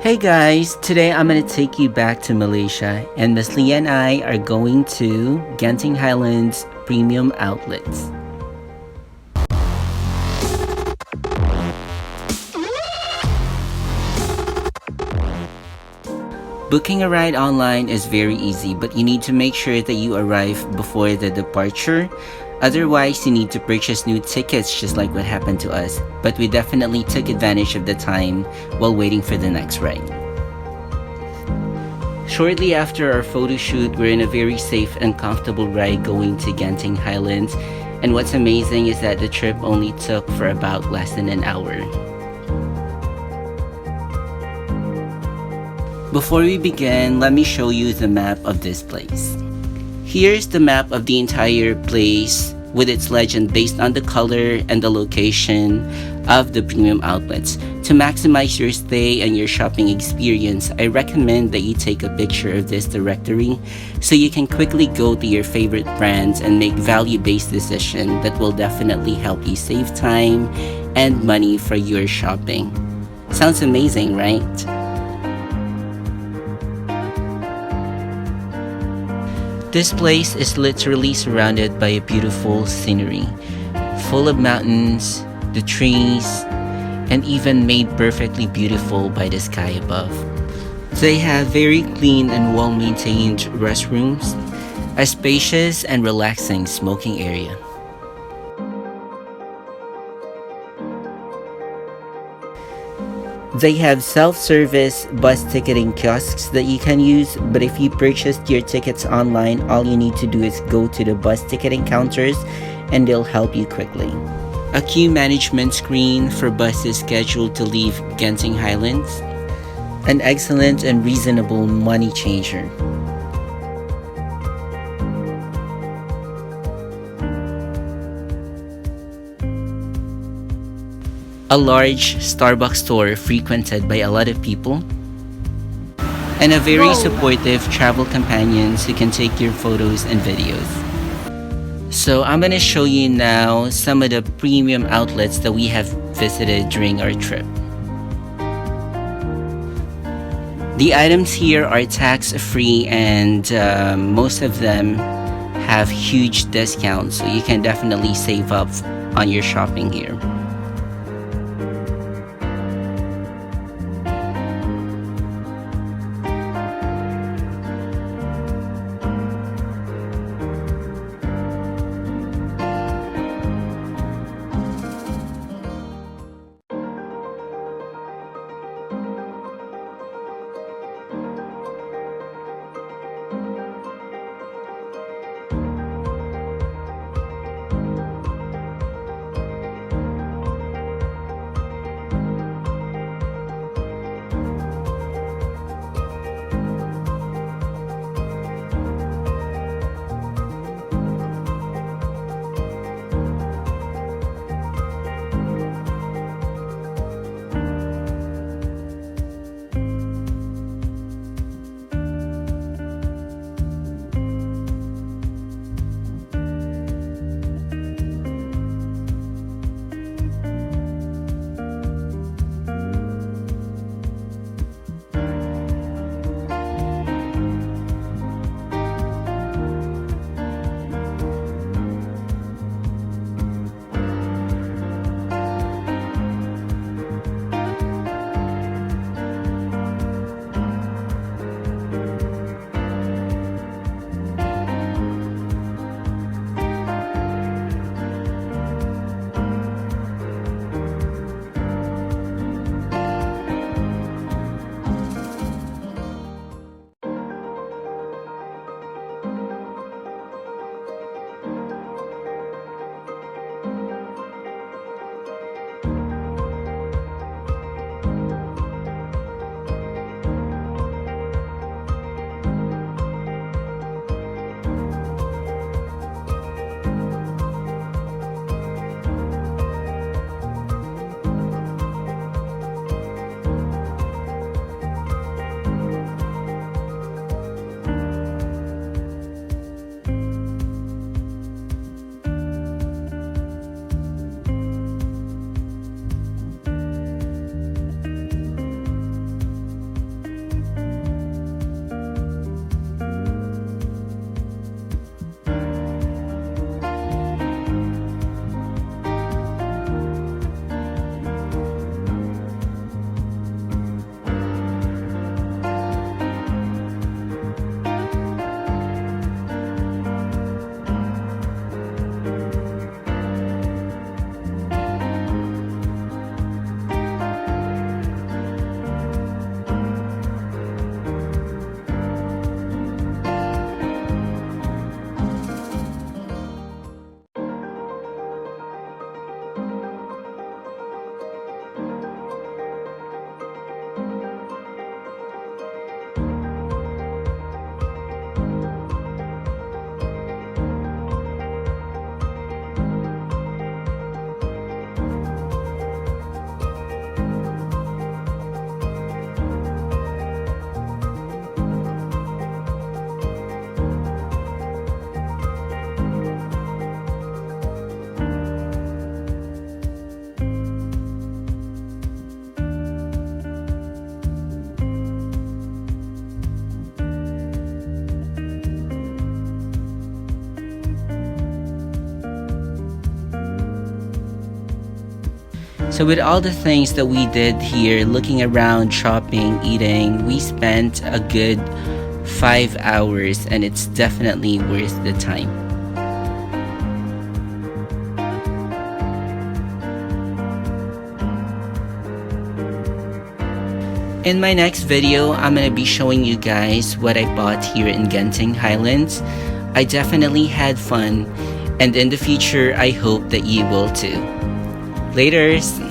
Hey guys, today I'm going to take you back to Malaysia, and Miss Leah and I are going to Genting Highlands Premium Outlets. Booking a ride online is very easy, but you need to make sure that you arrive before the departure. Otherwise, you need to purchase new tickets just like what happened to us. But we definitely took advantage of the time while waiting for the next ride. Shortly after our photo shoot, we're in a very safe and comfortable ride going to Genting Highlands. And what's amazing is that the trip only took for about less than an hour. Before we begin, let me show you the map of this place. Here's the map of the entire place with its legend based on the color and the location of the premium outlets. To maximize your stay and your shopping experience, I recommend that you take a picture of this directory so you can quickly go to your favorite brands and make value-based decisions that will definitely help you save time and money for your shopping. Sounds amazing, right? This place is literally surrounded by a beautiful scenery, full of mountains, the trees, and even made perfectly beautiful by the sky above. They have very clean and well-maintained restrooms, a spacious and relaxing smoking area. They have self-service bus ticketing kiosks that you can use, but if you purchased your tickets online, all you need to do is go to the bus ticketing counters and they'll help you quickly. A queue management screen for buses scheduled to leave Genting Highlands. An excellent and reasonable money changer. A large Starbucks store frequented by a lot of people, and a very supportive travel companions who can take your photos and videos. So I'm gonna show you now some of the premium outlets that we have visited during our trip. The items here are tax-free and most of them have huge discounts, so you can definitely save up on your shopping here. So with all the things that we did here, looking around, shopping, eating, we spent a good 5 hours, and it's definitely worth the time. In my next video, I'm going to be showing you guys what I bought here in Genting Highlands. I definitely had fun, and in the future, I hope that you will too. Laters!